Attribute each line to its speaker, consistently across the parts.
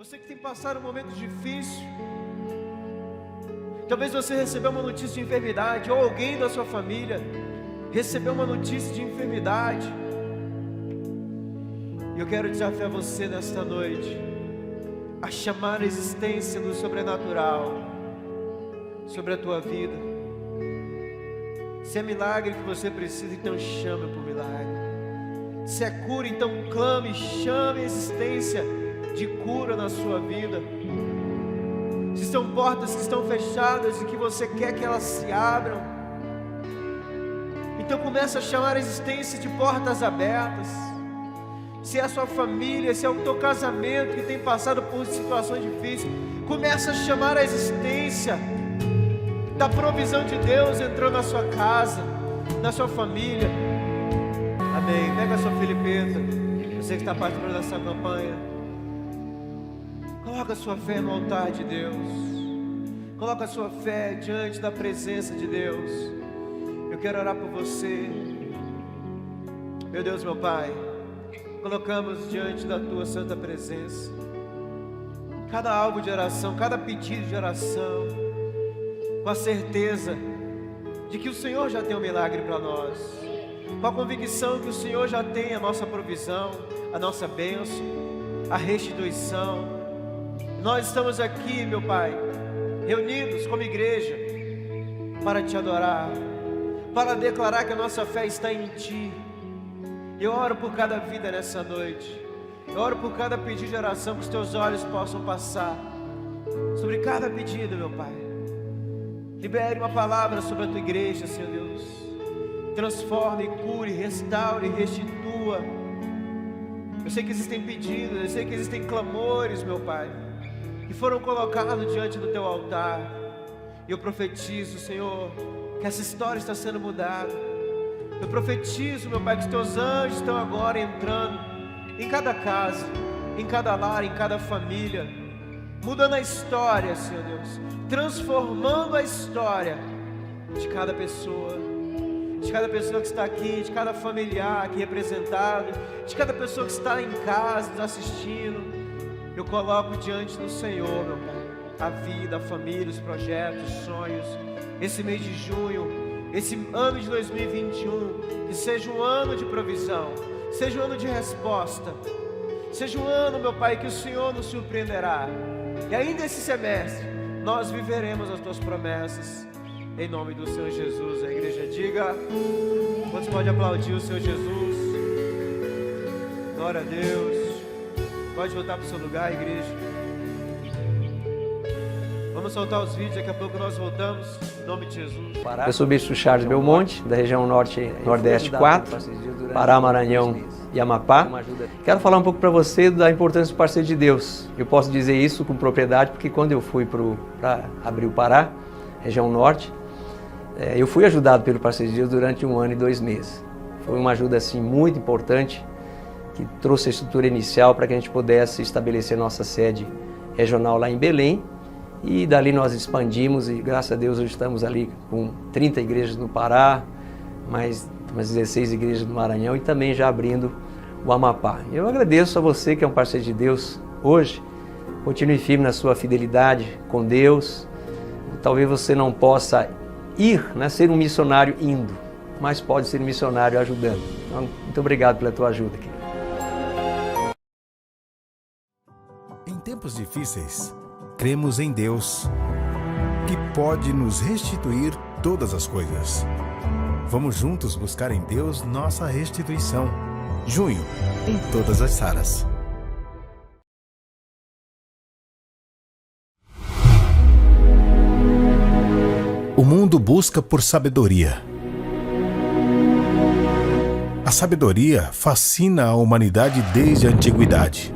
Speaker 1: Você que tem passado um momento difícil, talvez você recebeu uma notícia de enfermidade, ou alguém da sua família recebeu uma notícia de enfermidade. E eu quero desafiar você nesta noite a chamar a existência do sobrenatural sobre a tua vida. Se é milagre que você precisa, então chame por milagre. Se é cura, então clame, chame a existência de cura na sua vida. Se são portas que estão fechadas e que você quer que elas se abram, então comece a chamar a existência de portas abertas. Se é a sua família, se é o teu casamento que tem passado por situações difíceis, comece a chamar a existência da provisão de Deus entrando na sua casa, na sua família. Amém. Pega a sua Filipeta, você que está participando dessa campanha. Coloca a sua fé no altar de Deus. Coloca a sua fé diante da presença de Deus. Eu quero orar por você. Meu Deus, meu Pai, colocamos diante da tua santa presença cada alvo de oração, cada pedido de oração, com a certeza de que o Senhor já tem um milagre para nós, com a convicção que o Senhor já tem a nossa provisão, a nossa bênção, a restituição. Nós estamos aqui, meu Pai, reunidos como igreja para te adorar, para declarar que a nossa fé está em Ti. Eu oro por cada vida nessa noite. Eu oro por cada pedido de oração, que os Teus olhos possam passar sobre cada pedido, meu Pai. Libere uma palavra sobre a Tua igreja, Senhor Deus. Transforme, cure, restaure, restitua. Eu sei que existem pedidos, eu sei que existem clamores, meu Pai, que foram colocados diante do Teu altar. E eu profetizo, Senhor, que essa história está sendo mudada. Eu profetizo, meu Pai, que os Teus anjos estão agora entrando em cada casa, em cada lar, em cada família, mudando a história, Senhor Deus, transformando a história de cada pessoa que está aqui, de cada familiar aqui representado, de cada pessoa que está em casa nos assistindo. Eu coloco diante do Senhor, meu Pai, a vida, a família, os projetos, os sonhos, esse mês de junho, esse ano de 2021, que seja um ano de provisão, seja um ano de resposta, seja um ano, meu Pai, que o Senhor nos surpreenderá. E ainda esse semestre, nós viveremos as Tuas promessas, em nome do Senhor Jesus. A igreja diga, quantos pode aplaudir o Senhor Jesus? Glória a Deus. Pode voltar para o seu lugar, igreja. Vamos soltar os vídeos, daqui a pouco nós voltamos, em nome de Jesus.
Speaker 2: Eu sou o Bispo Charles Belmonte, da região Norte-Nordeste 4, Pará, Maranhão e Amapá. Quero falar um pouco para você da importância do parceiro de Deus. Eu posso dizer isso com propriedade, porque quando eu fui para abrir o Pará, região Norte, eu fui ajudado pelo parceiro de Deus durante 1 ano e 2 meses. Foi uma ajuda assim, muito importante, que trouxe a estrutura inicial para que a gente pudesse estabelecer nossa sede regional lá em Belém. E dali nós expandimos e graças a Deus hoje estamos ali com 30 igrejas no Pará, mais umas 16 igrejas no Maranhão e também já abrindo o Amapá. Eu agradeço a você que é um parceiro de Deus hoje. Continue firme na sua fidelidade com Deus. Talvez você não possa ir, ser um missionário indo, mas pode ser um missionário ajudando. Então, muito obrigado pela tua ajuda, querido.
Speaker 3: Em tempos difíceis, cremos em Deus, que pode nos restituir todas as coisas. Vamos juntos buscar em Deus nossa restituição. Junho, em todas as salas. O mundo busca por sabedoria. A sabedoria fascina a humanidade desde a antiguidade.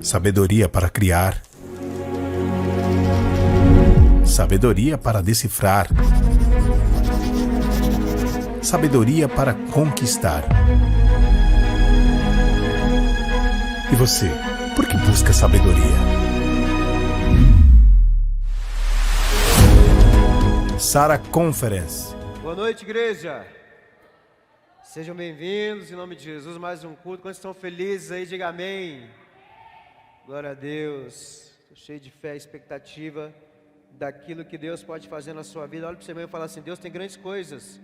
Speaker 3: Sabedoria para criar. Sabedoria para decifrar. Sabedoria para conquistar. E você, por que busca sabedoria? Sara Conference.
Speaker 1: Boa noite, igreja. Sejam bem-vindos em nome de Jesus, mais um culto. Quantos estão felizes aí, diga amém. Glória a Deus. Estou cheio de fé e expectativa daquilo que Deus pode fazer na sua vida. Olha para você mesmo e fala assim: Deus tem grandes coisas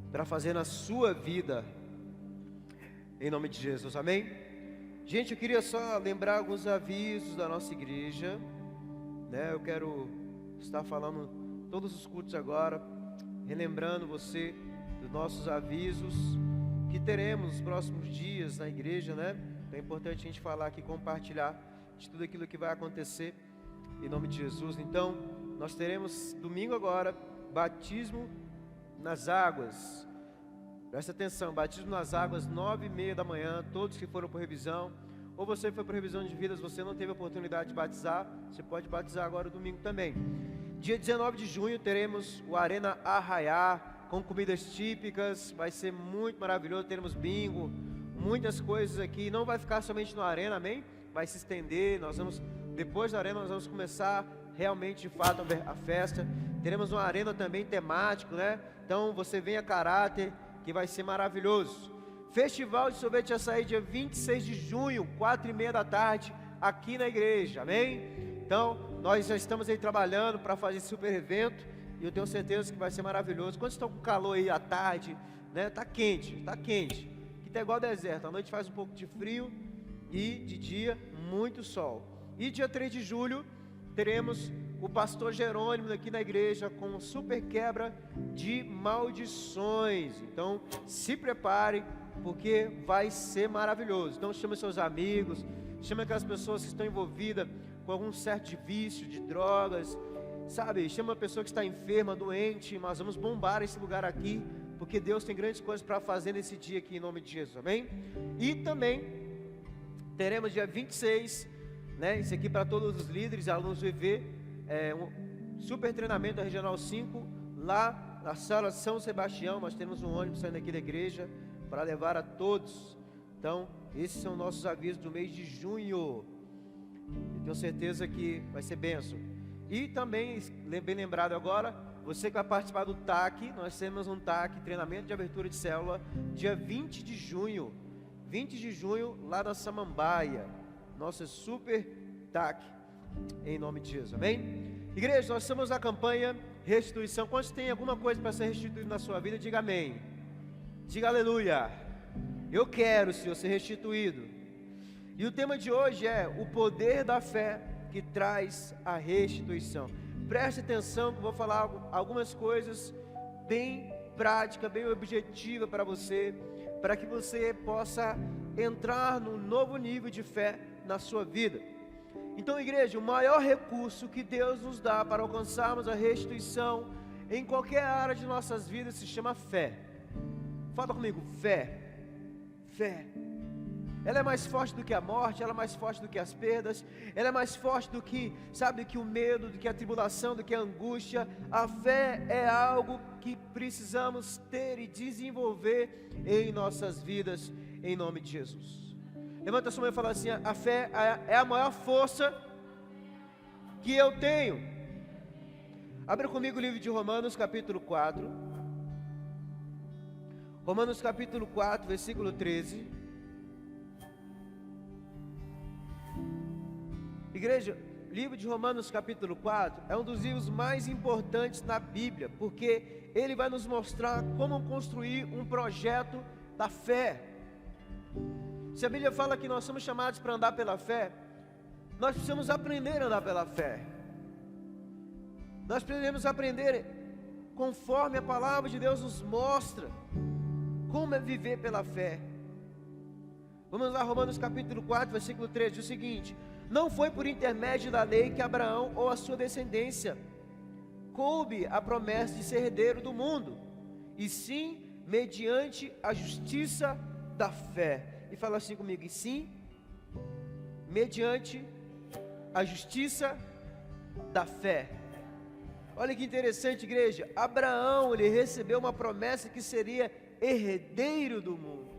Speaker 1: para fazer na sua vida, em nome de Jesus, amém? Gente, eu queria só lembrar alguns avisos da nossa igreja, né? Eu quero estar falando todos os cultos agora, relembrando você dos nossos avisos que teremos nos próximos dias na igreja, né? Então é importante a gente falar aqui, compartilhar de tudo aquilo que vai acontecer em nome de Jesus. Então, nós teremos domingo agora, batismo nas águas. Presta atenção, batismo nas águas, 9h30 da manhã, todos que foram por revisão, ou você foi por revisão de vidas, você não teve a oportunidade de batizar, você pode batizar agora domingo também. Dia 19 de junho teremos o Arena Arraiá, com comidas típicas, vai ser muito maravilhoso, teremos bingo, muitas coisas aqui, não vai ficar somente no Arena, amém? Vai se estender, depois da Arena nós vamos começar realmente de fato a festa, teremos uma arena também temático, né? Então você vem a caráter, que vai ser maravilhoso. Festival de sorvete de açaí, dia 26 de junho, 4h30 da tarde, aqui na igreja, amém? Então, nós já estamos aí trabalhando para fazer esse super evento, e eu tenho certeza que vai ser maravilhoso. Quando estão com calor aí à tarde, né? Tá quente, que tá igual deserto, à noite faz um pouco de frio, e de dia, muito sol. E dia 3 de julho, teremos o pastor Jerônimo aqui na igreja com super quebra de maldições. Então se prepare, porque vai ser maravilhoso. Então chame seus amigos, chame aquelas pessoas que estão envolvidas com algum certo de vício, de drogas, sabe? Chame uma pessoa que está enferma, doente. Nós vamos bombar esse lugar aqui, porque Deus tem grandes coisas para fazer nesse dia aqui, em nome de Jesus, amém? E também teremos dia 26, né? Isso aqui para todos os líderes e alunos do EV, um super treinamento da Regional 5, lá na sala São Sebastião. Nós temos um ônibus saindo aqui da igreja para levar a todos. Então, esses são nossos avisos do mês de junho. Eu tenho certeza que vai ser bênção. E também, bem lembrado agora, você que vai participar do TAC, nós temos um TAC, treinamento de abertura de célula, dia 20 de junho, lá na Samambaia, nosso super TAC, em nome de Jesus, amém? Igreja, nós estamos na campanha restituição. Quantos tem alguma coisa para ser restituído na sua vida? Diga amém, diga aleluia. Eu quero, Senhor, ser restituído. E o tema de hoje é o poder da fé que traz a restituição. Preste atenção que eu vou falar algumas coisas bem práticas, bem objetivas para você, para que você possa entrar num novo nível de fé na sua vida. Então, igreja, o maior recurso que Deus nos dá para alcançarmos a restituição em qualquer área de nossas vidas se chama fé. Fala comigo, fé. Fé. Ela é mais forte do que a morte, ela é mais forte do que as perdas, ela é mais forte do que, sabe, do que o medo, do que a tribulação, do que a angústia. A fé é algo que precisamos ter e desenvolver em nossas vidas, em nome de Jesus. Levanta a sua mão e fala assim: a fé é a maior força que eu tenho. Abra comigo o livro de Romanos capítulo 4. Romanos capítulo 4, versículo 13. Igreja, o livro de Romanos capítulo 4 é um dos livros mais importantes na Bíblia, porque ele vai nos mostrar como construir um projeto da fé. Se a Bíblia fala que nós somos chamados para andar pela fé, nós precisamos aprender a andar pela fé. Nós precisamos aprender conforme a palavra de Deus nos mostra como é viver pela fé. Vamos lá, Romanos capítulo 4, versículo 13, diz o seguinte: não foi por intermédio da lei que Abraão ou a sua descendência coube a promessa de ser herdeiro do mundo, e sim mediante a justiça da fé. E fala assim comigo: e sim mediante a justiça da fé. Olha que interessante, igreja. Abraão, ele recebeu uma promessa que seria herdeiro do mundo.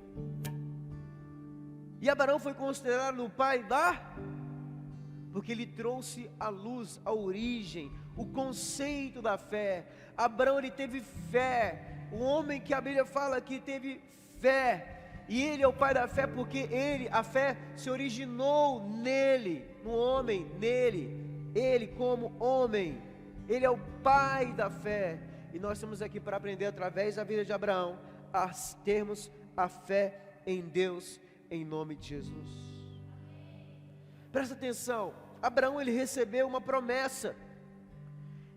Speaker 1: E Abraão foi considerado o pai porque ele trouxe à luz, a origem, o conceito da fé. Abraão, ele teve fé. O homem que a Bíblia fala que teve fé. E Ele é o pai da fé porque a fé se originou nele, no homem, nele. Ele como homem, Ele é o pai da fé. E nós estamos aqui para aprender através da vida de Abraão a termos a fé em Deus, em nome de Jesus. Presta atenção, Abraão ele recebeu uma promessa.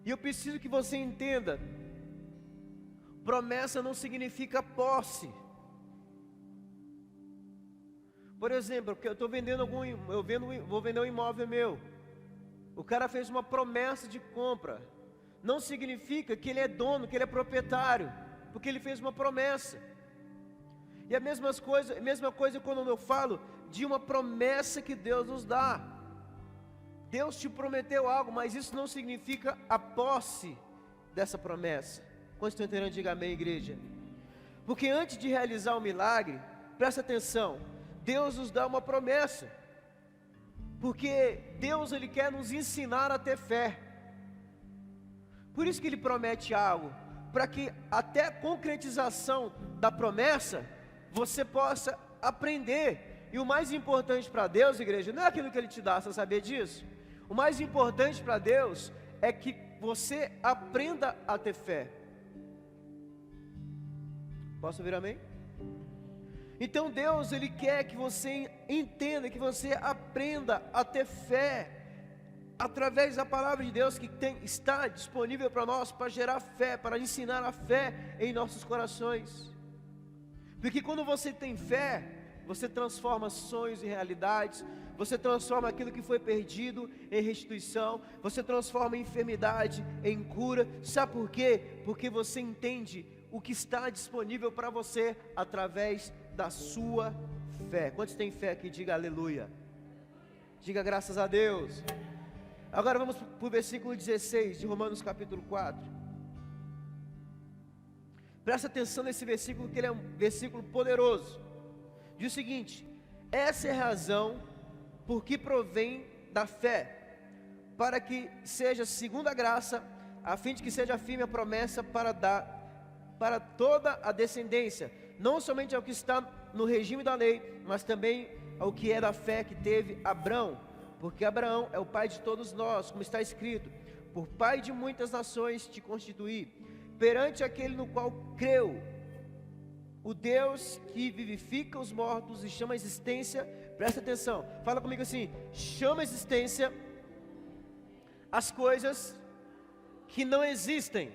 Speaker 1: E eu preciso que você entenda, promessa não significa posse. Por exemplo, porque eu estou vendendo vou vender um imóvel meu. O cara fez uma promessa de compra. Não significa que ele é dono, que ele é proprietário, porque ele fez uma promessa. E a mesma coisa quando eu falo de uma promessa que Deus nos dá. Deus te prometeu algo, mas isso não significa a posse dessa promessa. Quando estão entendendo, diga amém, igreja. Porque antes de realizar o milagre, presta atenção, Deus nos dá uma promessa. Porque Deus ele quer nos ensinar a ter fé. Por isso que Ele promete algo, para que até a concretização da promessa, você possa aprender. E o mais importante para Deus, igreja, não é aquilo que Ele te dá, você sabia disso? O mais importante para Deus é que você aprenda a ter fé. Posso ouvir amém? Então Deus, Ele quer que você entenda, que você aprenda a ter fé, através da palavra de Deus que está disponível para nós, para gerar fé, para ensinar a fé em nossos corações. Porque quando você tem fé, você transforma sonhos em realidades, você transforma aquilo que foi perdido em restituição, você transforma a enfermidade em cura. Sabe por quê? Porque você entende o que está disponível para você através da sua fé. Quantos têm fé aqui? Diga aleluia. Diga graças a Deus. Agora vamos para o versículo 16 de Romanos capítulo 4. Presta atenção nesse versículo, que ele é um versículo poderoso. Diz o seguinte: essa é a razão por que provém da fé, para que seja segundo a graça, a fim de que seja firme a promessa para toda a descendência, não somente ao que está no regime da lei, mas também ao que é da fé que teve Abraão. Porque Abraão é o pai de todos nós, como está escrito: por pai de muitas nações te constituí, perante aquele no qual creu, o Deus que vivifica os mortos e chama a existência. Presta atenção, fala comigo assim: chama a existência as coisas que não existem.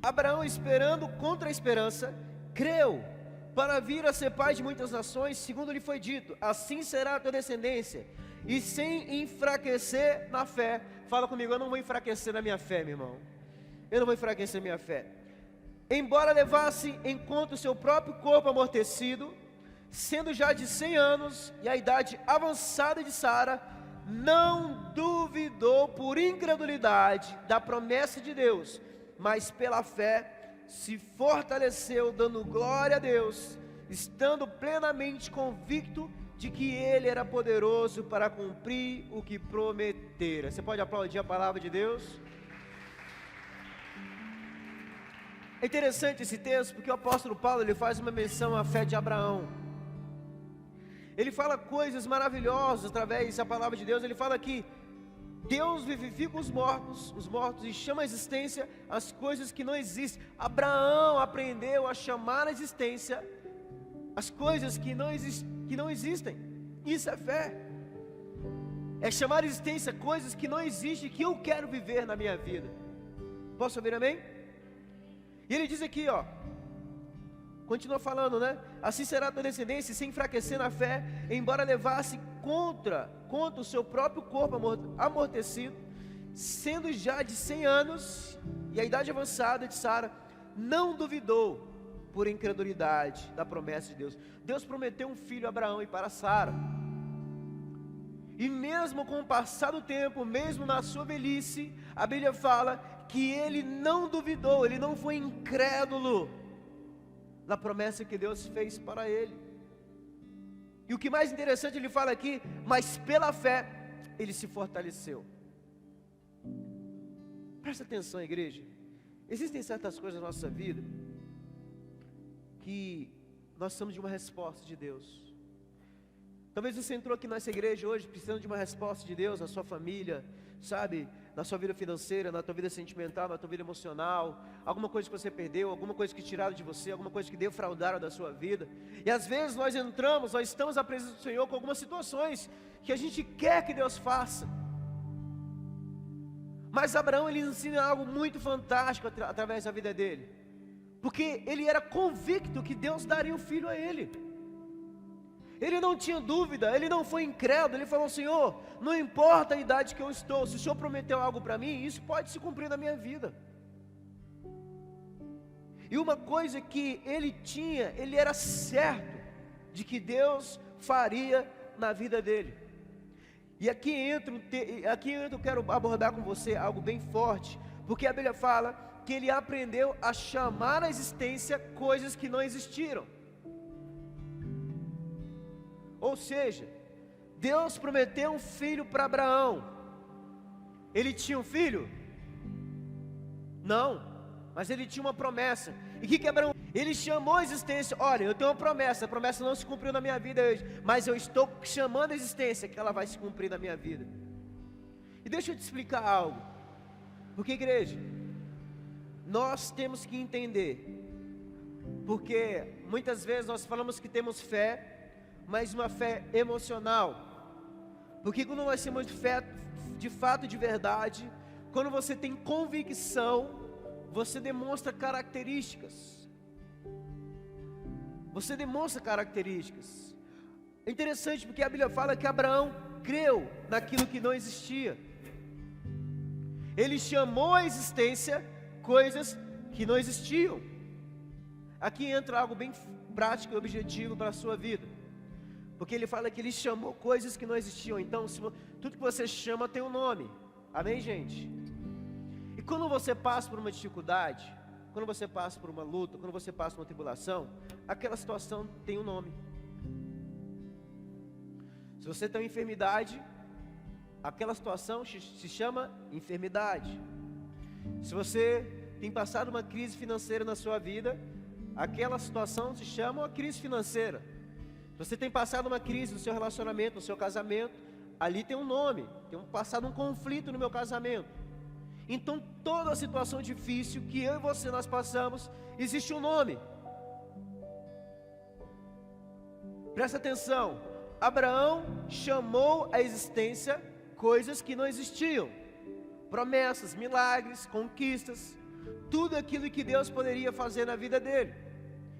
Speaker 1: Abraão, esperando contra a esperança, creu, para vir a ser pai de muitas nações, segundo lhe foi dito: assim será a tua descendência. E sem enfraquecer na fé. Fala comigo: eu não vou enfraquecer na minha fé, meu irmão. Eu não vou enfraquecer na minha fé. Embora levasse em conta o seu próprio corpo amortecido, sendo já de 100 anos e a idade avançada de Sara, não duvidou por incredulidade da promessa de Deus, mas pela fé se fortaleceu, dando glória a Deus, estando plenamente convicto de que Ele era poderoso para cumprir o que prometera. Você pode aplaudir a palavra de Deus? É interessante esse texto, porque o apóstolo Paulo ele faz uma menção à fé de Abraão. Ele fala coisas maravilhosas através da palavra de Deus. Ele fala que Deus vivifica os mortos e chama à existência as coisas que não existem. Abraão aprendeu a chamar à existência as coisas que não existem. Isso é fé. É chamar à existência coisas que não existem, que eu quero viver na minha vida. Posso ouvir amém? E ele diz aqui, ó, continua falando, né? Assim será a tua descendência, sem enfraquecer na fé, embora levasse contra o seu próprio corpo amortecido, sendo já de 100 anos e a idade avançada de Sara, não duvidou por incredulidade da promessa de Deus. Deus prometeu um filho a Abraão e para Sara. E mesmo com o passar do tempo, mesmo na sua velhice, a Bíblia fala que ele não duvidou, ele não foi incrédulo na promessa que Deus fez para ele. E o que mais interessante, ele fala aqui: mas pela fé ele se fortaleceu. Presta atenção, igreja. Existem certas coisas na nossa vida que nós precisamos de uma resposta de Deus. Talvez você entrou aqui nessa igreja hoje precisando de uma resposta de Deus na sua família, sabe? Na sua vida financeira, na tua vida sentimental, na tua vida emocional. Alguma coisa que você perdeu, alguma coisa que tiraram de você, alguma coisa que defraudaram da sua vida. E às vezes nós estamos à presença do Senhor com algumas situações que a gente quer que Deus faça. Mas Abraão, ele ensina algo muito fantástico através da vida dele. Porque ele era convicto que Deus daria o filho a ele. Ele não tinha dúvida, ele não foi incrédulo, ele falou: Senhor, não importa a idade que eu estou, se o Senhor prometeu algo para mim, isso pode se cumprir na minha vida. E uma coisa que ele tinha, ele era certo de que Deus faria na vida dele. E aqui eu quero abordar com você algo bem forte, porque a Bíblia fala que ele aprendeu a chamar à existência coisas que não existiram. Ou seja, Deus prometeu um filho para Abraão. Ele tinha um filho? Não, mas ele tinha uma promessa. E o que Abraão? Ele chamou a existência. Olha, eu tenho uma promessa, a promessa não se cumpriu na minha vida hoje, mas eu estou chamando a existência que ela vai se cumprir na minha vida. E deixa eu te explicar algo. Porque, igreja, nós temos que entender, porque muitas vezes nós falamos que temos fé, mas uma fé emocional. Porque quando nós temos fé de fato, de verdade, quando você tem convicção, você demonstra características. Você demonstra características. É interessante porque a Bíblia fala que Abraão creu naquilo que não existia. Ele chamou à existência coisas que não existiam. Aqui entra algo bem prático e objetivo para a sua vida. Porque ele fala que ele chamou coisas que não existiam. Então, tudo que você chama tem um nome. Amém, gente? E quando você passa por uma dificuldade, quando você passa por uma luta, quando você passa por uma tribulação, aquela situação tem um nome. Se você tem uma enfermidade, aquela situação se chama enfermidade. Se você tem passado uma crise financeira na sua vida, aquela situação se chama uma crise financeira. Se você tem passado uma crise no seu relacionamento, no seu casamento, ali tem um nome. Tem passado um conflito no meu casamento. Então toda situação difícil que eu e você nós passamos, existe um nome. Presta atenção. Abraão chamou à existência coisas que não existiam. Promessas, milagres, conquistas, tudo aquilo que Deus poderia fazer na vida dele.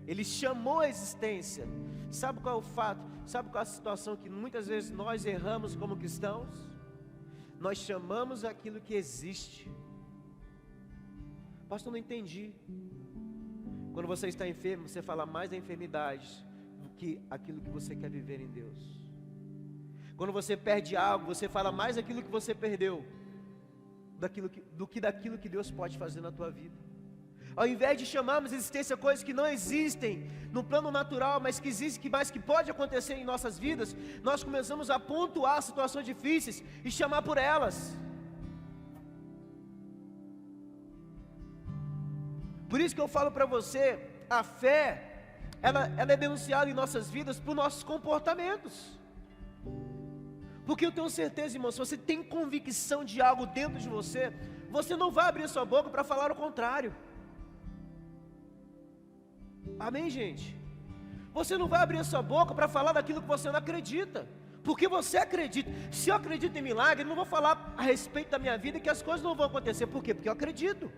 Speaker 1: Ele chamou à existência. Sabe qual é o fato? Sabe qual é a situação que muitas vezes nós erramos como cristãos? Nós chamamos aquilo que existe. Pastor, não entendi. Quando você está enfermo, você fala mais da enfermidade do que aquilo que você quer viver em Deus. Quando você perde algo, você fala mais daquilo que você perdeu do que daquilo que Deus pode fazer na tua vida. Ao invés de chamarmos a existência coisas que não existem no plano natural, mas que existem, mas que pode acontecer em nossas vidas, nós começamos a pontuar situações difíceis e chamar por elas. Por isso que eu falo para você, a fé, ela é denunciada em nossas vidas por nossos comportamentos. Porque eu tenho certeza, irmão, se você tem convicção de algo dentro de você, você não vai abrir sua boca para falar o contrário. Amém, gente? Você não vai abrir a sua boca para falar daquilo que você não acredita, porque você acredita. Se eu acredito em milagre, eu não vou falar a respeito da minha vida que as coisas não vão acontecer. Por quê? Porque eu acredito.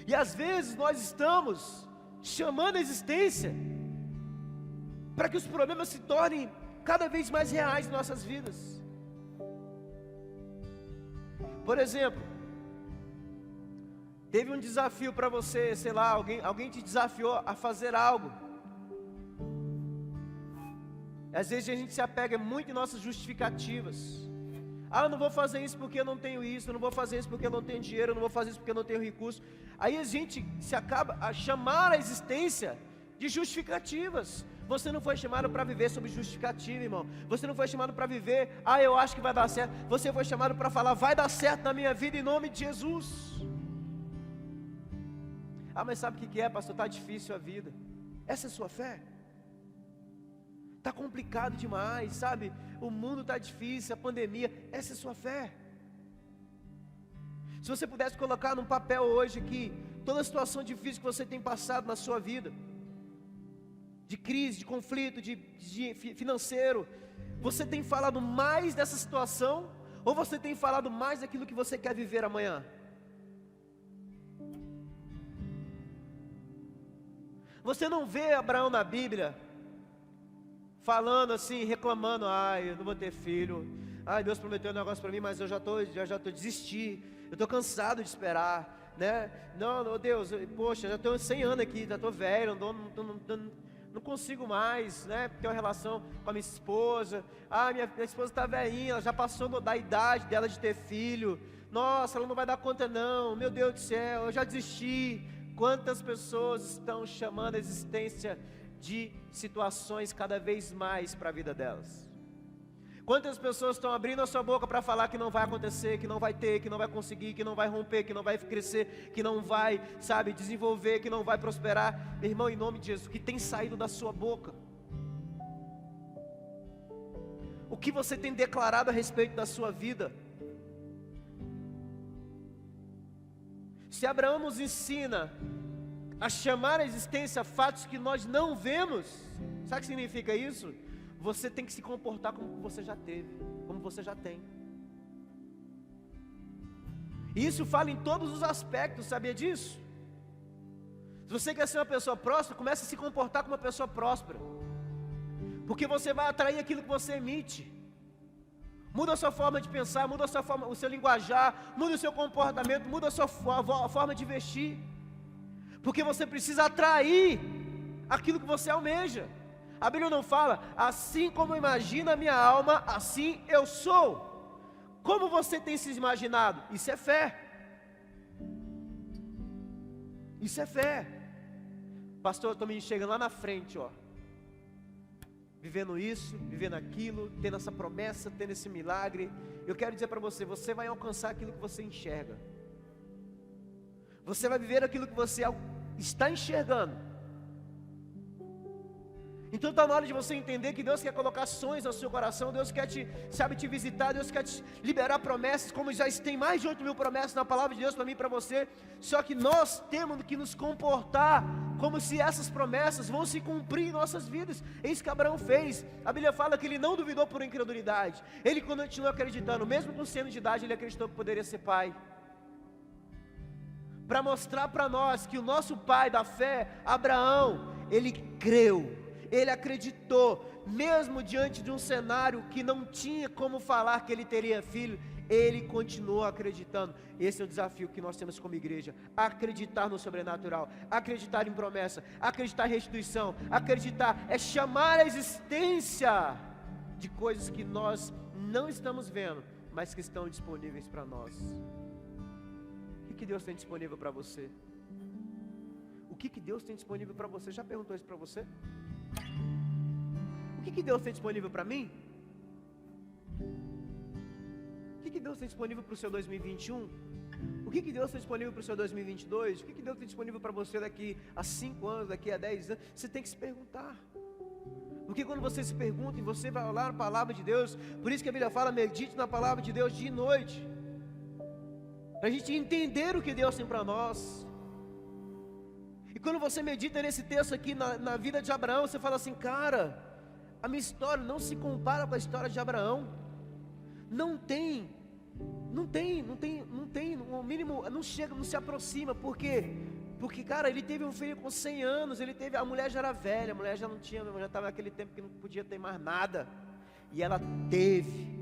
Speaker 1: E às vezes nós estamos chamando a existência para que os problemas se tornem cada vez mais reais em nossas vidas. Por exemplo, teve um desafio para você, sei lá, alguém te desafiou a fazer algo. Às vezes a gente se apega muito em nossas justificativas. Eu não vou fazer isso porque eu não tenho isso, eu não vou fazer isso porque eu não tenho dinheiro, eu não vou fazer isso porque eu não tenho recurso. Aí a gente se acaba a chamar a existência de justificativas. Você não foi chamado para viver sob justificativa, irmão. Você não foi chamado para viver, eu acho que vai dar certo. Você foi chamado para falar, vai dar certo na minha vida em nome de Jesus. Ah, mas sabe o que é, pastor? Está difícil a vida. Essa é a sua fé? Está complicado demais, sabe? O mundo está difícil, a pandemia. Essa é a sua fé? Se você pudesse colocar num papel hoje aqui toda a situação difícil que você tem passado na sua vida, de crise, de conflito, de financeiro, você tem falado mais dessa situação ou você tem falado mais daquilo que você quer viver amanhã? Você não vê Abraão na Bíblia falando assim, reclamando: ai, eu não vou ter filho, ai, Deus prometeu um negócio para mim, mas eu já tô desisti, eu estou cansado de esperar, né? Não, Deus, poxa, já estou 100 anos aqui, já estou velho, não consigo mais, né, ter uma relação com a minha esposa. Ah, minha esposa está velhinha, ela já passou da idade dela de ter filho. Nossa, ela não vai dar conta não, meu Deus do céu, eu já desisti. Quantas pessoas estão chamando a existência de situações cada vez mais para a vida delas? Quantas pessoas estão abrindo a sua boca para falar que não vai acontecer, que não vai ter, que não vai conseguir, que não vai romper, que não vai crescer, que não vai, sabe, desenvolver, que não vai prosperar? Meu irmão, em nome de Jesus, o que tem saído da sua boca? O que você tem declarado a respeito da sua vida? Se Abraão nos ensina a chamar à existência fatos que nós não vemos, sabe o que significa isso? Você tem que se comportar como você já teve, como você já tem. E isso fala em todos os aspectos, sabia disso? Se você quer ser uma pessoa próspera, comece a se comportar como uma pessoa próspera, porque você vai atrair aquilo que você emite. Muda a sua forma de pensar, muda a sua forma, o seu linguajar, muda o seu comportamento, muda a sua forma de vestir, porque você precisa atrair aquilo que você almeja. A Bíblia não fala: assim como imagina a minha alma, assim eu sou. Como você tem se imaginado? Isso é fé. Isso é fé. Pastor, eu estou me enxergando lá na frente, ó, vivendo isso, vivendo aquilo, tendo essa promessa, tendo esse milagre. Eu quero dizer para você, você vai alcançar aquilo que você enxerga. Você vai viver aquilo que você está enxergando. Então está na hora de você entender que Deus quer colocar sonhos no seu coração. Deus quer te visitar, Deus quer te liberar promessas, como já tem mais de 8.000 promessas na palavra de Deus para mim e para você. Só que nós temos que nos comportar como se essas promessas vão se cumprir em nossas vidas. É isso que Abraão fez. A Bíblia fala que ele não duvidou por incredulidade. Ele continuou acreditando, mesmo com 100 anos de idade, ele acreditou que poderia ser pai. Para mostrar para nós que o nosso pai da fé, Abraão, ele creu. Ele acreditou, mesmo diante de um cenário que não tinha como falar que ele teria filho, ele continuou acreditando. Esse é o desafio que nós temos como igreja: acreditar no sobrenatural, acreditar em promessa, acreditar em restituição, acreditar, é chamar a existência de coisas que nós não estamos vendo, mas que estão disponíveis para nós. O que Deus tem disponível para você? O que Deus tem disponível para você? Já perguntou isso para você? O que Deus tem disponível para mim? O que Deus tem disponível para o seu 2021? O que Deus tem disponível para o seu 2022? O que Deus tem disponível para você daqui a 5 anos, daqui a 10 anos? Você tem que se perguntar. Porque quando você se pergunta e você vai olhar a palavra de Deus, por isso que a Bíblia fala: medite na palavra de Deus dia e noite, para a gente entender o que Deus tem para nós. E quando você medita nesse texto aqui na vida de Abraão, você fala assim: cara, a minha história não se compara com a história de Abraão. Não tem, no mínimo, não chega, não se aproxima. Por quê? Porque, cara, ele teve um filho com 100 anos, a mulher já era velha, a mulher já não tinha, já estava naquele tempo que não podia ter mais nada. E ela teve,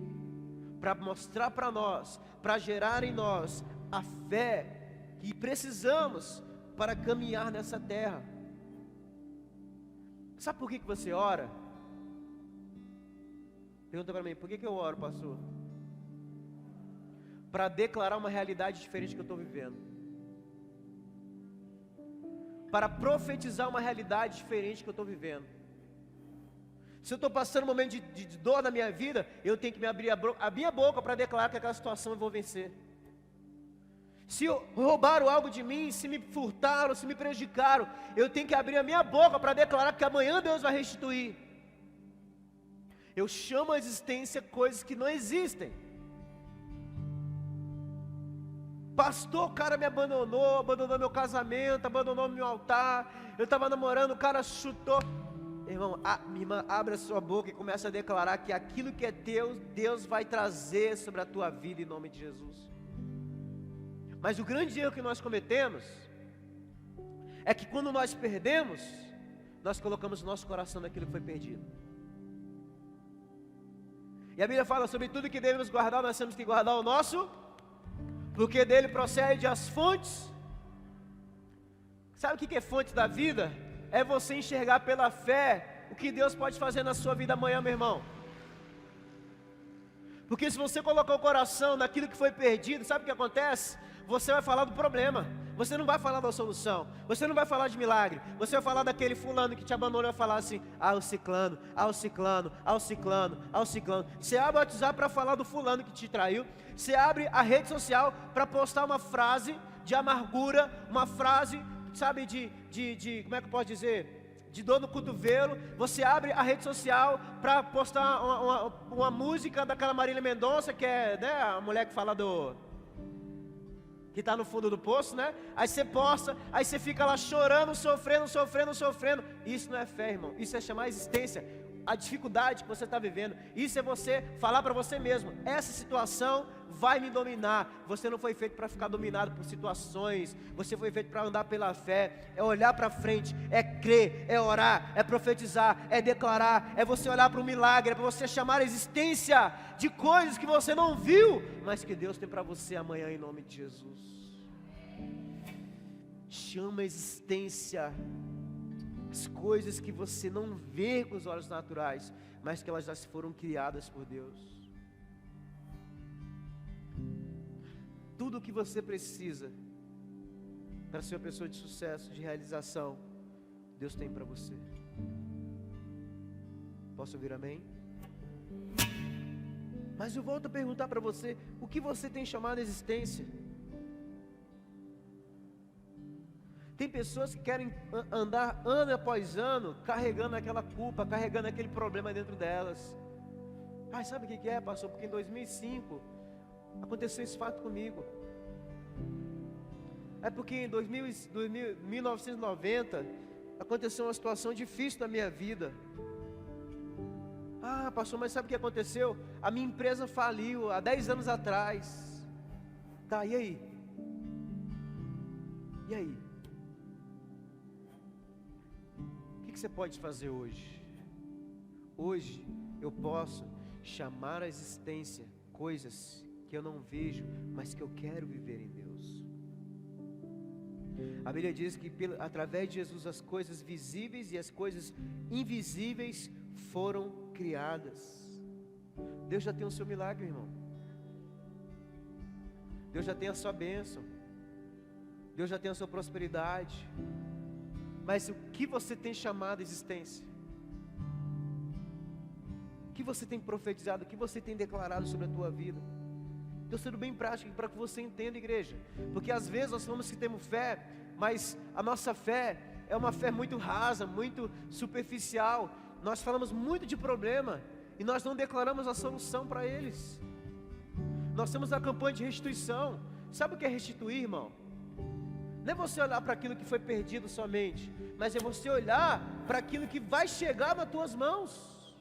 Speaker 1: para mostrar para nós, para gerar em nós a fé que precisamos para caminhar nessa terra. Sabe por que você ora? Pergunta para mim: por que eu oro, pastor? Para declarar uma realidade diferente que eu estou vivendo, para profetizar uma realidade diferente que eu estou vivendo. Se eu estou passando um momento de dor na minha vida, eu tenho que me abrir a minha boca para declarar que aquela situação eu vou vencer. Se roubaram algo de mim, se me furtaram, se me prejudicaram, eu tenho que abrir a minha boca para declarar que amanhã Deus vai restituir. Eu chamo a existência coisas que não existem. Pastor, o cara me abandonou meu casamento, abandonou meu altar. Eu estava namorando, o cara chutou. Irmão, minha irmã, abre a sua boca e começa a declarar que aquilo que é teu, Deus vai trazer sobre a tua vida em nome de Jesus. Mas o grande erro que nós cometemos é que quando nós perdemos, nós colocamos nosso coração naquilo que foi perdido. E a Bíblia fala sobre tudo que devemos guardar, nós temos que guardar o nosso, porque dele procede as fontes. Sabe o que é fonte da vida? É você enxergar pela fé o que Deus pode fazer na sua vida amanhã, meu irmão. Porque se você colocar o coração naquilo que foi perdido, sabe o que acontece? Você vai falar do problema, você não vai falar da solução, você não vai falar de milagre, você vai falar daquele fulano que te abandonou e vai falar assim: o ciclano, o ciclano, o ciclano, o ciclano. Você abre o WhatsApp para falar do fulano que te traiu, você abre a rede social para postar uma frase de amargura, uma frase, sabe, como é que eu posso dizer? De dor no cotovelo. Você abre a rede social para postar uma música daquela Marília Mendonça, que é, né, a mulher que fala que está no fundo do poço, né? Aí você posta, aí você fica lá chorando, sofrendo. Isso não é fé, irmão. Isso é chamar a existência, a dificuldade que você está vivendo. Isso é você falar para você mesmo: essa situação vai me dominar. Você não foi feito para ficar dominado por situações. Você foi feito para andar pela fé. É olhar para frente, é crer, é orar, é profetizar, é declarar, é você olhar para o milagre, é para você chamar a existência de coisas que você não viu, mas que Deus tem para você amanhã em nome de Jesus. Chama a existência as coisas que você não vê com os olhos naturais, mas que elas já foram criadas por Deus. Tudo o que você precisa para ser uma pessoa de sucesso, de realização, Deus tem para você. Posso ouvir amém? Mas eu volto a perguntar para você: o que você tem chamado de existência? Tem pessoas que querem andar ano após ano carregando aquela culpa, carregando aquele problema dentro delas. Sabe o que é, pastor? Porque em 2005 aconteceu esse fato comigo. É porque em 1990 aconteceu uma situação difícil na minha vida. Pastor, mas sabe o que aconteceu? A minha empresa faliu há 10 anos atrás. Tá, e aí? E aí? O que você pode fazer hoje? Hoje eu posso chamar a existência coisas que eu não vejo, mas que eu quero viver em Deus. A Bíblia diz que através de Jesus as coisas visíveis e as coisas invisíveis foram criadas. Deus já tem o seu milagre, irmão. Deus já tem a sua bênção. Deus já tem a sua prosperidade. Mas o que você tem chamado de existência? O que você tem profetizado? O que você tem declarado sobre a tua vida? Estou sendo bem prático para que você entenda, igreja. Porque às vezes nós falamos que temos fé, mas a nossa fé é uma fé muito rasa, muito superficial. Nós falamos muito de problema e nós não declaramos a solução para eles. Nós temos a campanha de restituição. Sabe o que é restituir, irmão? Não é você olhar para aquilo que foi perdido somente, mas é você olhar para aquilo que vai chegar nas tuas mãos,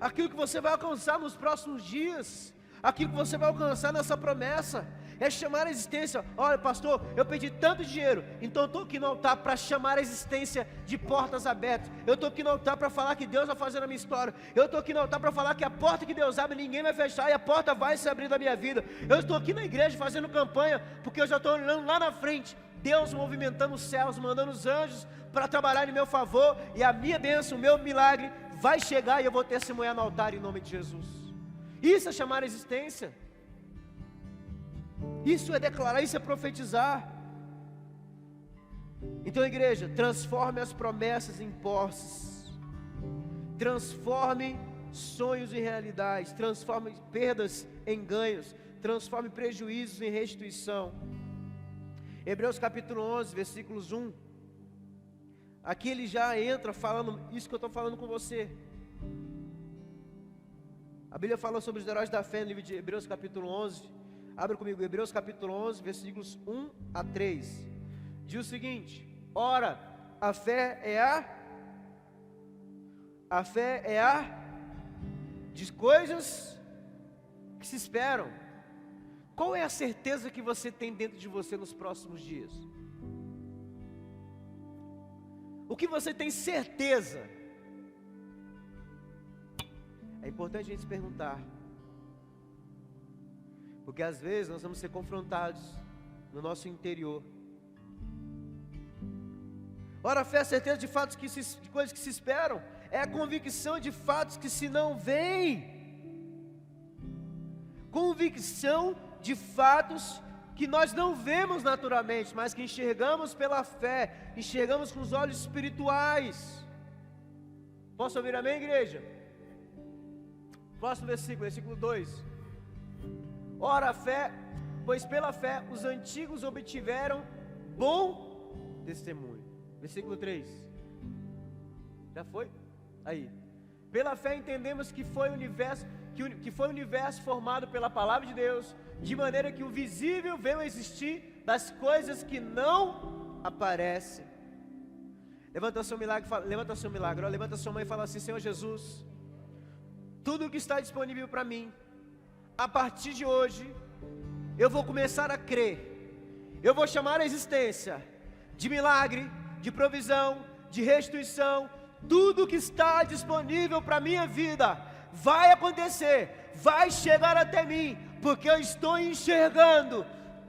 Speaker 1: aquilo que você vai alcançar nos próximos dias, aquilo que você vai alcançar nessa promessa. É chamar a existência. Olha, pastor, eu perdi tanto dinheiro, então eu estou aqui no altar para chamar a existência de portas abertas. Eu estou aqui no altar para falar que Deus vai fazer na minha história. Eu estou aqui no altar para falar que a porta que Deus abre, ninguém vai fechar, e a porta vai se abrir na minha vida. Eu estou aqui na igreja fazendo campanha, porque eu já estou olhando lá na frente, Deus movimentando os céus, mandando os anjos para trabalhar em meu favor, e a minha bênção, o meu milagre vai chegar, e eu vou testemunhar no altar em nome de Jesus. Isso é chamar a existência. Isso é declarar, isso é profetizar. Então, igreja, transforme as promessas em posses, transforme sonhos em realidades, transforme perdas em ganhos, transforme prejuízos em restituição. Hebreus capítulo 11, versículos 1. Aqui ele já entra falando isso que eu estou falando com você. A Bíblia fala sobre os heróis da fé no livro de Hebreus capítulo 11. Abra comigo, Hebreus capítulo 11, versículos 1 a 3. Diz o seguinte: ora, a fé é de coisas que se esperam. Qual é a certeza que você tem dentro de você nos próximos dias? O que você tem certeza? É importante a gente se perguntar, porque às vezes nós vamos ser confrontados no nosso interior. Ora, a fé é a certeza de fatos de coisas que se esperam, é a convicção de fatos que se não veem. Convicção de fatos que nós não vemos naturalmente, mas que enxergamos pela fé, enxergamos com os olhos espirituais. Posso ouvir amém, igreja? Próximo versículo, versículo 2. Ora, a fé, pois pela fé os antigos obtiveram bom testemunho. Versículo 3. Já foi? Aí. Pela fé entendemos que foi o universo formado pela palavra de Deus, de maneira que o visível veio a existir das coisas que não aparecem. Levanta seu milagre, levanta sua mão e fala assim: Senhor Jesus, tudo que está disponível para mim, a partir de hoje, eu vou começar a crer, eu vou chamar a existência de milagre, de provisão, de restituição. Tudo que está disponível para a minha vida vai acontecer, vai chegar até mim, porque eu estou enxergando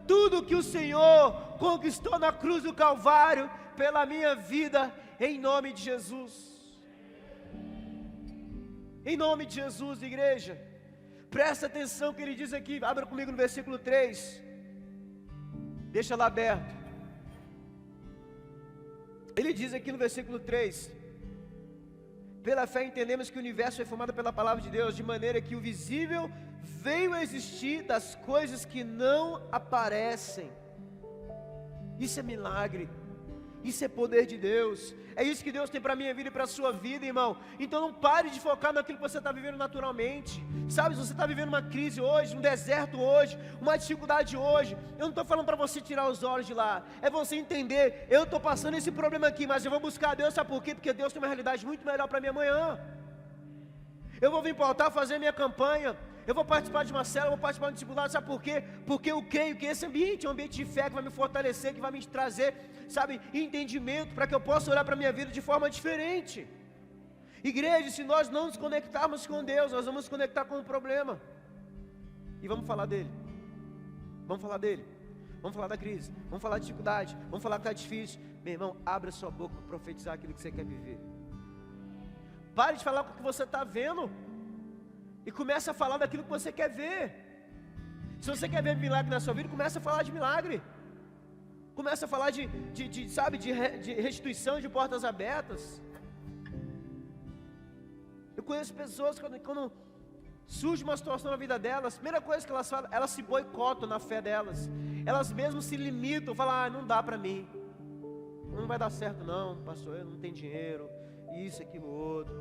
Speaker 1: tudo que o Senhor conquistou na cruz do Calvário pela minha vida, em nome de Jesus. Em nome de Jesus, igreja. Presta atenção que ele diz aqui, abra comigo no versículo 3. Deixa lá aberto. Ele diz aqui no versículo 3: pela fé entendemos que o universo foi formado pela palavra de Deus, de maneira que o visível veio a existir das coisas que não aparecem. Isso é milagre, isso é poder de Deus, é isso que Deus tem para a minha vida e para a sua vida, irmão. Então não pare de focar naquilo que você está vivendo naturalmente. Sabe, se você está vivendo uma crise hoje, um deserto hoje, uma dificuldade hoje, eu não estou falando para você tirar os olhos de lá, é você entender: eu estou passando esse problema aqui, mas eu vou buscar a Deus, sabe por quê? Porque Deus tem uma realidade muito melhor para mim amanhã. Eu vou vir para o altar fazer minha campanha, eu vou participar de uma célula, vou participar de um discipulado, sabe por quê? Porque eu creio que esse ambiente é um ambiente de fé que vai me fortalecer, que vai me trazer, sabe, entendimento, para que eu possa olhar para a minha vida de forma diferente. Igreja, se nós não nos conectarmos com Deus, nós vamos nos conectar com o problema. E vamos falar dele. Vamos falar dele. Vamos falar da crise. Vamos falar da dificuldade. Vamos falar que está difícil. Meu irmão, abra sua boca para profetizar aquilo que você quer viver. Pare de falar com o que você está vendo e comece a falar daquilo que você quer ver. Se você quer ver milagre na sua vida, comece a falar de milagre. Comece a falar de restituição, de portas abertas. Eu conheço pessoas que quando surge uma situação na vida delas, a primeira coisa que elas falam, elas se boicotam na fé delas. Elas mesmas se limitam, falam: não dá para mim, não vai dar certo não, pastor, eu não tenho dinheiro, isso, aquilo, outro.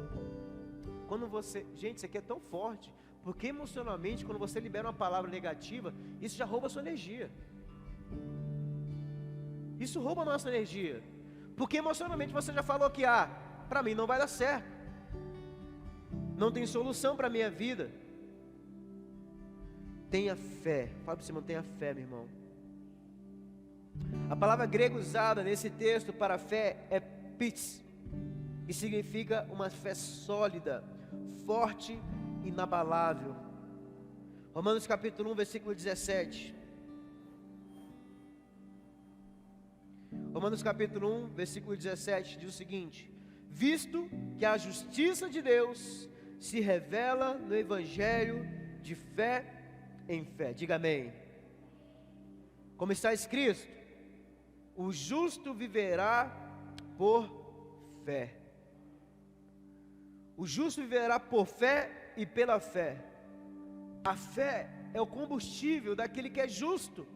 Speaker 1: Quando você, gente, isso aqui é tão forte, porque emocionalmente, quando você libera uma palavra negativa, isso já rouba a sua energia. Isso rouba a nossa energia, porque emocionalmente você já falou que, para mim não vai dar certo, não tem solução para a minha vida. Tenha fé, fala para você, mantenha fé, meu irmão. A palavra grega usada nesse texto para fé é pis, que significa uma fé sólida, forte, inabalável. Romanos capítulo 1, versículo 17. Romanos capítulo 1, versículo 17 diz o seguinte: visto que a justiça de Deus se revela no evangelho de fé em fé. Diga amém. Como está escrito: o justo viverá por fé. O justo viverá por fé e pela fé. A fé é o combustível daquele que é justo,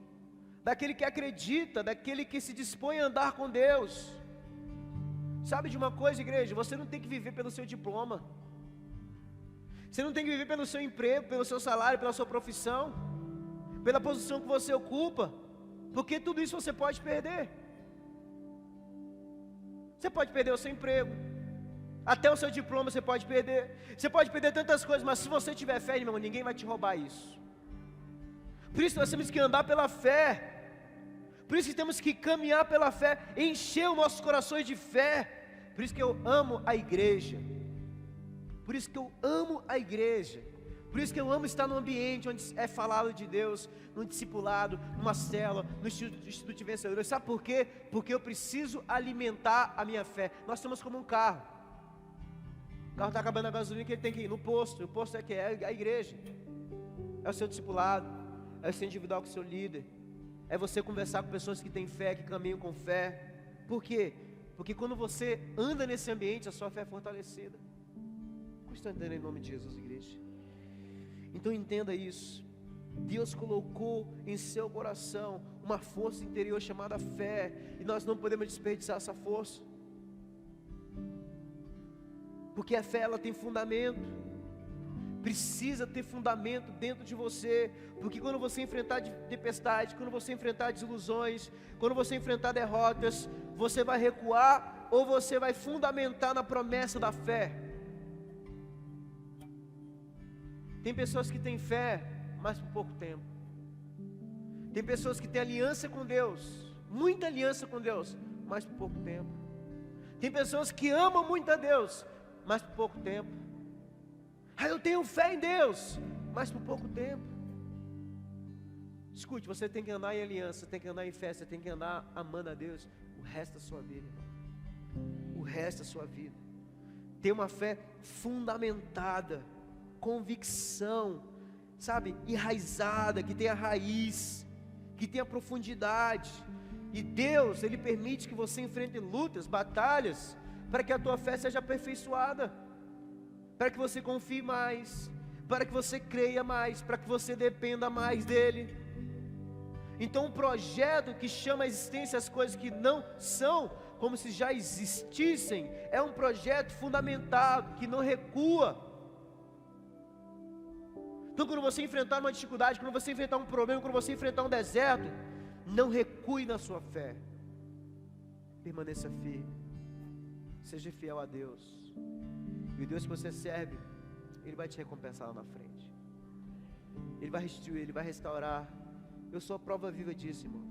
Speaker 1: daquele que acredita, daquele que se dispõe a andar com Deus. Sabe de uma coisa, igreja? Você não tem que viver pelo seu diploma. Você não tem que viver pelo seu emprego, pelo seu salário, pela sua profissão, pela posição que você ocupa, porque tudo isso você pode perder. Você pode perder o seu emprego, até o seu diploma você pode perder. Você pode perder tantas coisas, mas se você tiver fé, irmão, ninguém vai te roubar isso. Por isso nós temos que andar pela fé. Por isso que temos que caminhar pela fé, encher os nossos corações de fé. Por isso que eu amo a igreja. Por isso que eu amo a igreja. Por isso que eu amo estar num ambiente onde é falado de Deus, num discipulado, numa célula, no Instituto de Vencedores. Sabe por quê? Porque eu preciso alimentar a minha fé. Nós somos como um carro. O carro está acabando a gasolina, que ele tem que ir no posto. O posto é que é a igreja. É o seu discipulado, é o seu individual com o seu líder. É você conversar com pessoas que têm fé, que caminham com fé. Por quê? Porque quando você anda nesse ambiente, a sua fé é fortalecida. Como estão entendendo em nome de Jesus, igreja? Então entenda isso. Deus colocou em seu coração uma força interior chamada fé, e nós não podemos desperdiçar essa força, porque a fé ela tem fundamento. Precisa ter fundamento dentro de você, porque quando você enfrentar tempestade, quando você enfrentar desilusões, quando você enfrentar derrotas, você vai recuar ou você vai fundamentar na promessa da fé. Tem pessoas que têm fé, mas por pouco tempo. Tem pessoas que têm aliança com Deus, muita aliança com Deus, mas por pouco tempo. Tem pessoas que amam muito a Deus, mas por pouco tempo. Eu tenho fé em Deus, mas por pouco tempo. Escute, você tem que andar em aliança, você tem que andar em fé, você tem que andar amando a Deus o resto da sua vida, irmão. O resto da sua vida. Ter uma fé fundamentada, convicção, sabe, enraizada, que tenha raiz, que tenha profundidade. E Deus, Ele permite que você enfrente lutas, batalhas, para que a tua fé seja aperfeiçoada, para que você confie mais, para que você creia mais, para que você dependa mais dEle. Então um projeto que chama a existência as coisas que não são, como se já existissem, é um projeto fundamentado, que não recua. Então quando você enfrentar uma dificuldade, quando você enfrentar um problema, quando você enfrentar um deserto, não recue na sua fé, permaneça firme, seja fiel a Deus. E o Deus que você serve, Ele vai te recompensar lá na frente. Ele vai restituir, Ele vai restaurar. Eu sou a prova viva disso, irmão.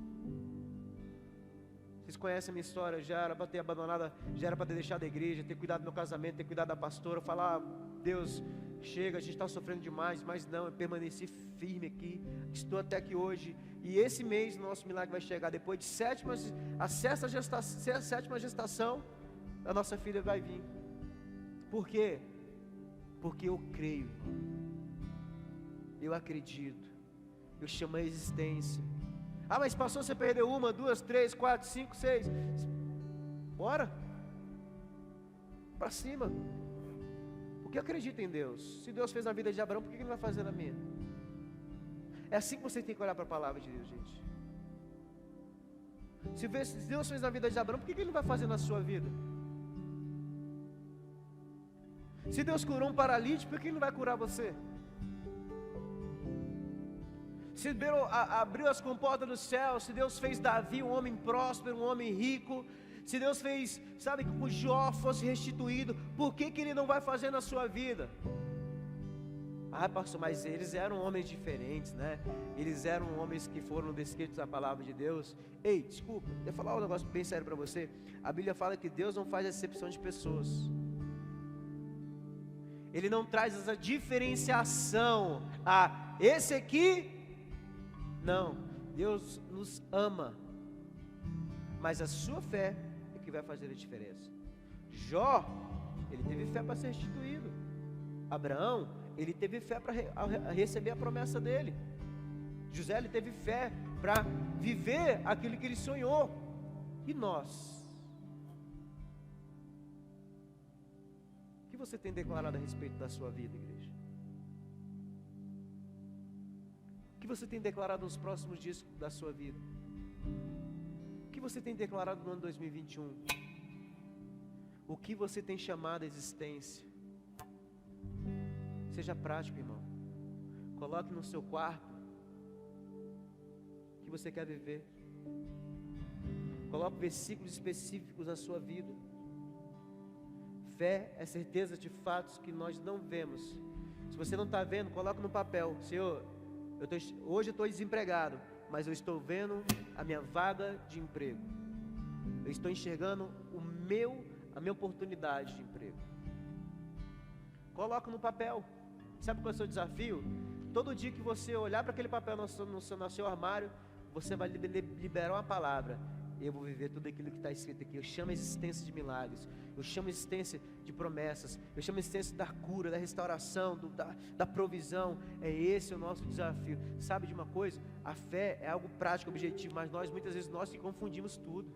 Speaker 1: Vocês conhecem a minha história, já era para ter abandonado, já era para ter deixado a igreja, ter cuidado do meu casamento, ter cuidado da pastora, falar, Deus, chega, a gente está sofrendo demais, mas não, eu permaneci firme aqui, estou até aqui hoje, e esse mês o nosso milagre vai chegar, depois de a sétima gestação, a nossa filha vai vir. Por quê? Porque eu creio, eu acredito, eu chamo a existência. Mas passou, você perdeu 1, 2, 3, 4, 5, 6, bora, para cima, porque eu acredito em Deus. Se Deus fez na vida de Abraão, por que Ele não vai fazer na minha? É assim que você tem que olhar para a palavra de Deus, gente. Se Deus fez na vida de Abraão, por que Ele não vai fazer na sua vida? Se Deus curou um paralítico, por que Ele não vai curar você? Se Deus abriu as comportas do céu, se Deus fez Davi um homem próspero, um homem rico, se Deus fez, sabe, que o Jó fosse restituído, por que Ele não vai fazer na sua vida? Pastor, mas eles eram homens diferentes, né? Eles eram homens que foram descritos na palavra de Deus. Ei, desculpa, eu vou falar um negócio bem sério para você. A Bíblia fala que Deus não faz exceção de pessoas. Ele não traz essa diferenciação. Esse aqui, não. Deus nos ama, mas a sua fé é que vai fazer a diferença. Jó, ele teve fé para ser restituído. Abraão, ele teve fé para receber a promessa dele. José, ele teve fé para viver aquilo que ele sonhou. E nós? O que você tem declarado a respeito da sua vida, igreja? você tem declarado nos próximos dias da sua vida? O que você tem declarado no ano 2021? O que você tem chamado a existência? Seja prático, irmão. Coloque no seu quarto o que você quer viver. Coloque versículos específicos na sua vida. Fé é certeza de fatos que nós não vemos. Se você não está vendo, coloque no papel. Senhor, hoje eu estou desempregado, mas eu estou vendo a minha vaga de emprego. Eu estou enxergando a minha oportunidade de emprego. Coloque no papel. Sabe qual é o seu desafio? Todo dia que você olhar para aquele papel no seu armário, você vai liberar uma palavra. Eu vou viver tudo aquilo que está escrito aqui. Eu chamo a existência de milagres. Eu chamo a existência de promessas. Eu chamo a existência da cura, da restauração, da provisão. É esse o nosso desafio. Sabe de uma coisa? A fé é algo prático, objetivo, mas muitas vezes nós que confundimos tudo.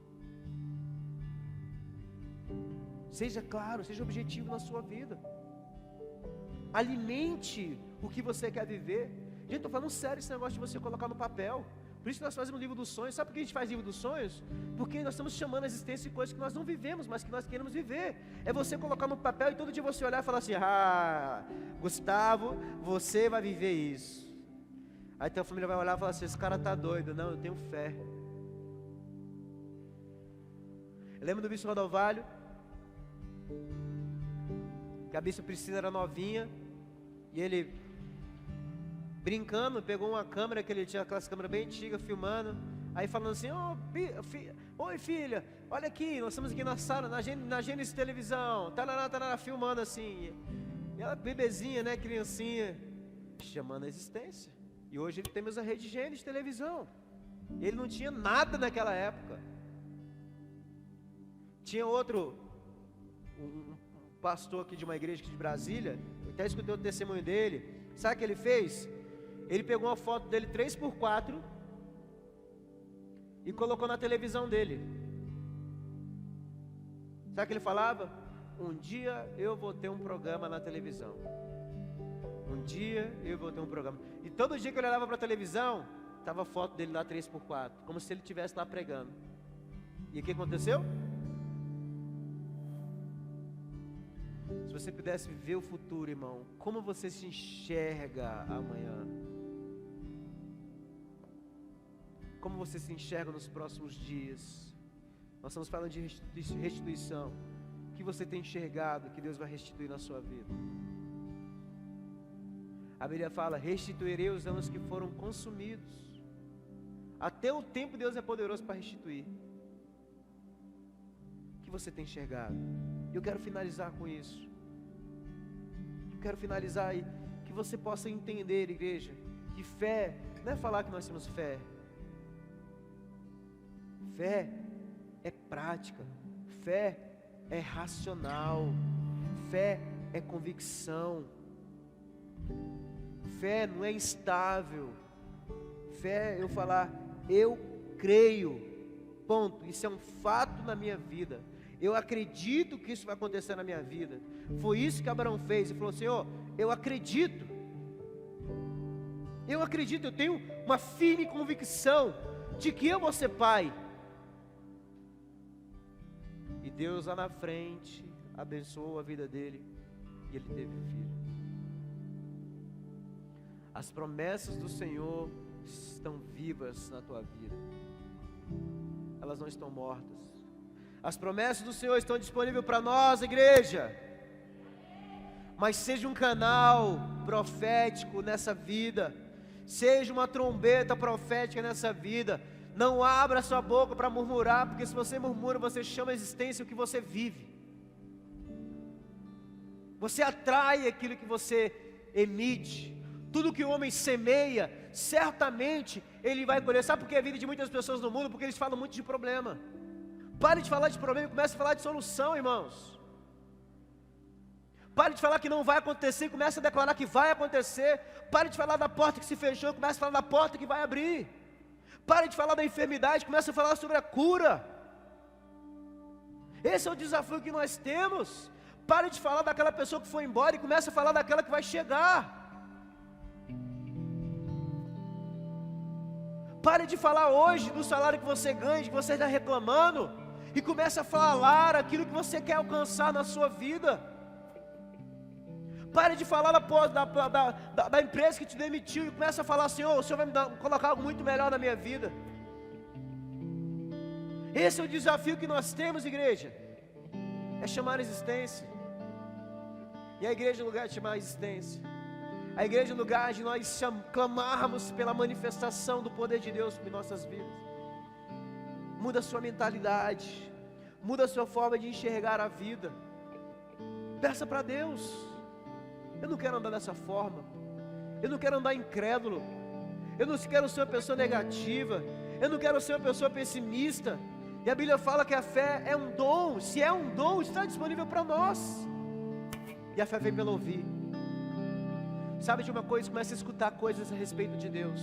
Speaker 1: Seja claro, seja objetivo na sua vida. Alimente o que você quer viver. Gente, estou falando sério esse negócio de você colocar no papel. Por isso que nós fazemos livro dos sonhos. Sabe por que a gente faz livro dos sonhos? Porque nós estamos chamando a existência de coisas que nós não vivemos, mas que nós queremos viver. É você colocar no papel e todo dia você olhar e falar assim: Gustavo, você vai viver isso. Aí tua família vai olhar e falar assim: esse cara está doido. Não, eu tenho fé. Eu lembro do bispo Rodovalho, que a bispa Priscila era novinha, e ele, brincando, pegou uma câmera, que ele tinha aquelas câmeras bem antigas, filmando, aí falando assim: oi filha, olha aqui, nós estamos aqui na sala, na Gênesis Televisão, tarará, filmando assim, e ela bebezinha, né, criancinha, chamando a existência. E hoje ele tem a rede Gênesis Televisão. Ele não tinha nada naquela época. Tinha outro, um pastor aqui de uma igreja aqui de Brasília, eu até escutei o testemunho dele. Sabe o que ele fez? Ele pegou uma foto dele 3x4 e colocou na televisão dele. Sabe o que ele falava? Um dia eu vou ter um programa na televisão. Um dia eu vou ter um programa. E todo dia que ele olhava para a televisão, estava a foto dele lá 3x4, como se ele estivesse lá pregando. E o que aconteceu? Se você pudesse viver o futuro, irmão, como você se enxerga amanhã? Como você se enxerga nos próximos dias? Nós estamos falando de restituição. O que você tem enxergado que Deus vai restituir na sua vida? A Bíblia fala: restituirei os anos que foram consumidos. Até o tempo Deus é poderoso para restituir. O que você tem enxergado? Eu quero finalizar com isso. Quero finalizar aí, que você possa entender, igreja, que fé não é falar que nós temos fé. Fé é prática, fé é racional, fé é convicção, fé não é instável, fé é eu falar, eu creio, ponto, isso é um fato na minha vida. Eu acredito que isso vai acontecer na minha vida. Foi isso que Abraão fez. Ele falou: Senhor, eu acredito. Eu acredito, eu tenho uma firme convicção de que eu vou ser pai. E Deus lá na frente abençoou a vida dele e ele teve filho. As promessas do Senhor estão vivas na tua vida. Elas não estão mortas. As promessas do Senhor estão disponíveis para nós, igreja. Mas seja um canal profético nessa vida. Seja uma trombeta profética nessa vida. Não abra sua boca para murmurar, porque se você murmura, você chama a existência o que você vive. Você atrai aquilo que você emite. Tudo que o homem semeia, certamente ele vai colher. Sabe por que a vida de muitas pessoas no mundo? Porque eles falam muito de problema. Pare de falar de problema e comece a falar de solução, irmãos. Pare de falar que não vai acontecer e comece a declarar que vai acontecer. Pare de falar da porta que se fechou e comece a falar da porta que vai abrir. Pare de falar da enfermidade e comece a falar sobre a cura. Esse é o desafio que nós temos. Pare de falar daquela pessoa que foi embora e comece a falar daquela que vai chegar. Pare de falar hoje do salário que você ganha, que você está reclamando, e comece a falar aquilo que você quer alcançar na sua vida. Pare de falar da empresa que te demitiu e comece a falar: Senhor, o Senhor vai colocar algo muito melhor na minha vida. Esse é o desafio que nós temos, igreja, é chamar a existência. E a igreja é o lugar de chamar a existência. A igreja é o lugar de nós clamarmos pela manifestação do poder de Deus em nossas vidas. Muda a sua mentalidade, muda a sua forma de enxergar a vida. Peça para Deus: eu não quero andar dessa forma, eu não quero andar incrédulo, eu não quero ser uma pessoa negativa, eu não quero ser uma pessoa pessimista. E a Bíblia fala que a fé é um dom. Se é um dom, está disponível para nós. E a fé vem pelo ouvir. Sabe de uma coisa? Comece a escutar coisas a respeito de Deus.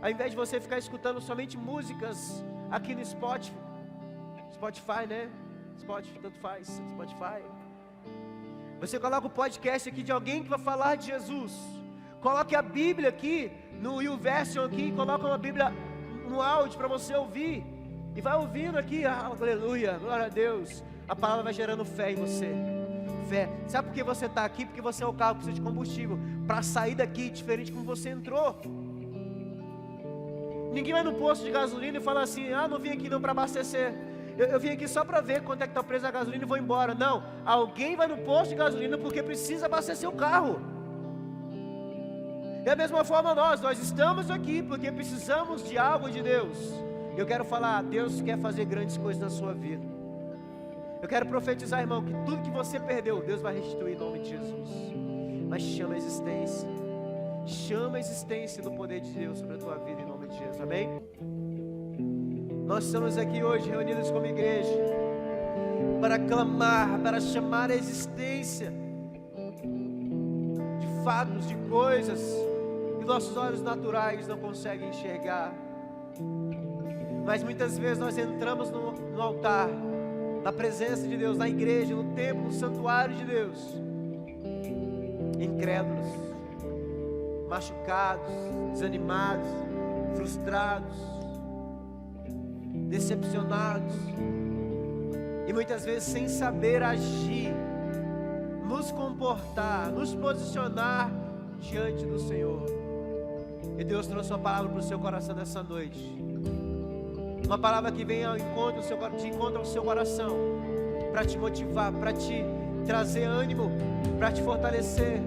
Speaker 1: Ao invés de você ficar escutando somente músicas aqui no Spotify, né? Spotify, tanto faz, Spotify. Você coloca o podcast aqui de alguém que vai falar de Jesus. Coloque a Bíblia aqui, no YouVersion aqui, coloca uma Bíblia no áudio para você ouvir. E vai ouvindo aqui, aleluia, glória a Deus. A palavra vai gerando fé em você. Fé. Sabe por que você está aqui? Porque você é o carro que precisa de combustível para sair daqui diferente como você entrou. Ninguém vai no posto de gasolina e fala assim: não vim aqui não para abastecer. Eu vim aqui só para ver quanto é que está o preço da gasolina e vou embora. Não, alguém vai no posto de gasolina porque precisa abastecer o carro. Da mesma forma nós estamos aqui porque precisamos de algo de Deus. Eu quero falar: Deus quer fazer grandes coisas na sua vida. Eu quero profetizar, irmão, que tudo que você perdeu, Deus vai restituir em nome de Jesus. Mas chama a existência. Chama a existência do poder de Deus sobre a tua vida em nome de Jesus, amém? Nós estamos aqui hoje reunidos como igreja para clamar, para chamar a existência de fatos, de coisas que nossos olhos naturais não conseguem enxergar. Mas muitas vezes nós entramos no altar, na presença de Deus, na igreja, no templo, no santuário de Deus, incrédulos, machucados, desanimados, frustrados, decepcionados, e muitas vezes sem saber agir, nos comportar, nos posicionar diante do Senhor. E Deus trouxe uma palavra para o seu coração nessa noite. Uma palavra que vem ao encontro ao seu coração, para te motivar, para te trazer ânimo, para te fortalecer,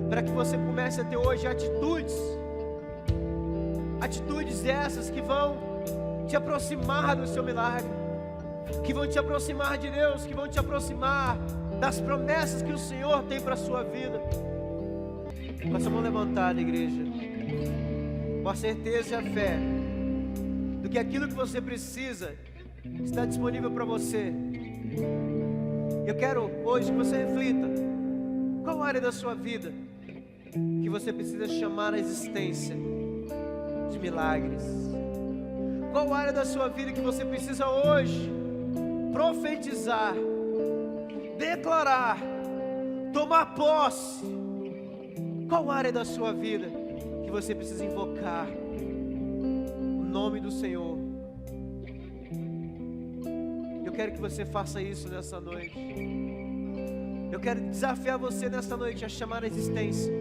Speaker 1: para que você comece a ter hoje atitudes essas que vão te aproximar do seu milagre, que vão te aproximar de Deus, que vão te aproximar das promessas que o Senhor tem para a sua vida. Com essa mão levantada, igreja, com a certeza e a fé do que aquilo que você precisa está disponível para você. Eu quero hoje que você reflita: qual área da sua vida que você precisa chamar a existência de milagres? Qual área da sua vida que você precisa hoje profetizar, declarar, tomar posse? Qual área da sua vida que você precisa invocar o nome do Senhor? Eu quero que você faça isso nessa noite. Eu quero desafiar você nessa noite a chamar a existência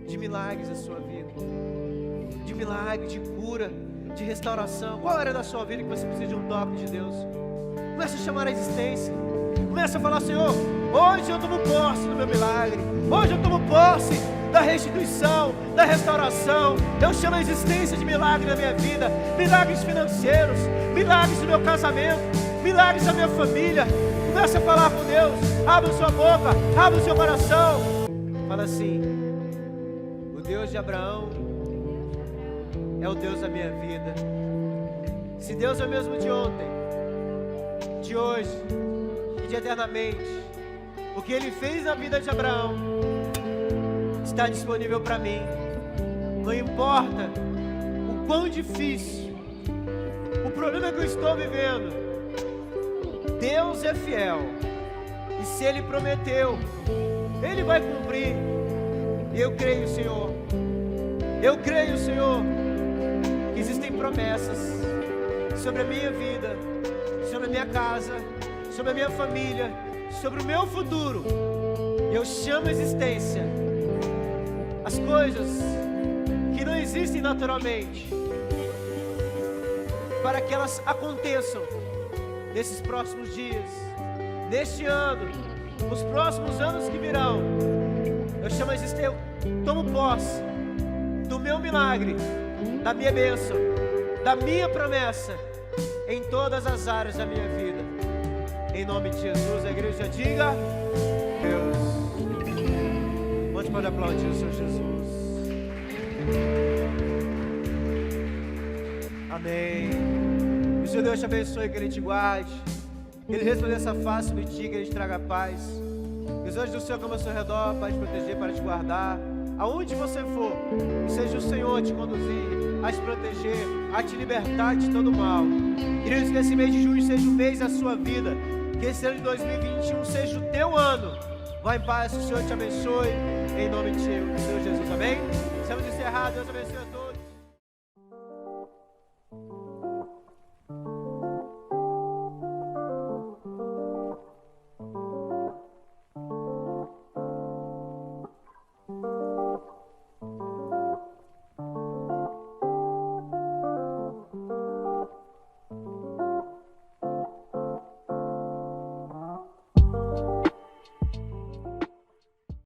Speaker 1: de milagres na sua vida, de milagre, de cura, de restauração. Qual área da sua vida que você precisa de um toque de Deus? Comece a chamar a existência. Comece a falar: Senhor, hoje eu tomo posse do meu milagre. Hoje eu tomo posse da restituição, da restauração. Eu chamo a existência de milagre na minha vida. Milagres financeiros, milagres no meu casamento, milagres na minha família. Comece a falar com Deus. Abra sua boca, abra o seu coração. Fala assim: o Deus de Abraão é o Deus da minha vida. Se Deus é o mesmo de ontem, de hoje e de eternamente, o que Ele fez na vida de Abraão está disponível para mim. Não importa o quão difícil, o problema que eu estou vivendo, Deus é fiel. E se Ele prometeu, Ele vai cumprir. E eu creio, Senhor. Eu creio, Senhor, que existem promessas sobre a minha vida, sobre a minha casa, sobre a minha família, sobre o meu futuro. Eu chamo a existência as coisas que não existem naturalmente, para que elas aconteçam nesses próximos dias, neste ano, nos próximos anos que virão. Eu chamo a existência, eu tomo posse do meu milagre, da minha bênção, da minha promessa em todas as áreas da minha vida. Em nome de Jesus, a igreja diga: Deus. Quantos podem aplaudir o Senhor Jesus? Amém. Que o Senhor Deus te abençoe, que Ele te guarde, que Ele resplandeça a face de ti, que Ele te traga paz. Que os anjos do Senhor caminhem ao seu redor para te proteger, para te guardar. Aonde você for, que seja o Senhor a te conduzir, a te proteger, a te libertar de todo mal. Queridos, que esse mês de junho seja o mês da sua vida, que esse ano de 2021 seja o teu ano. Vá em paz, que o Senhor te abençoe, em nome de Senhor Jesus, amém? Estamos encerrados, Deus abençoe a todos.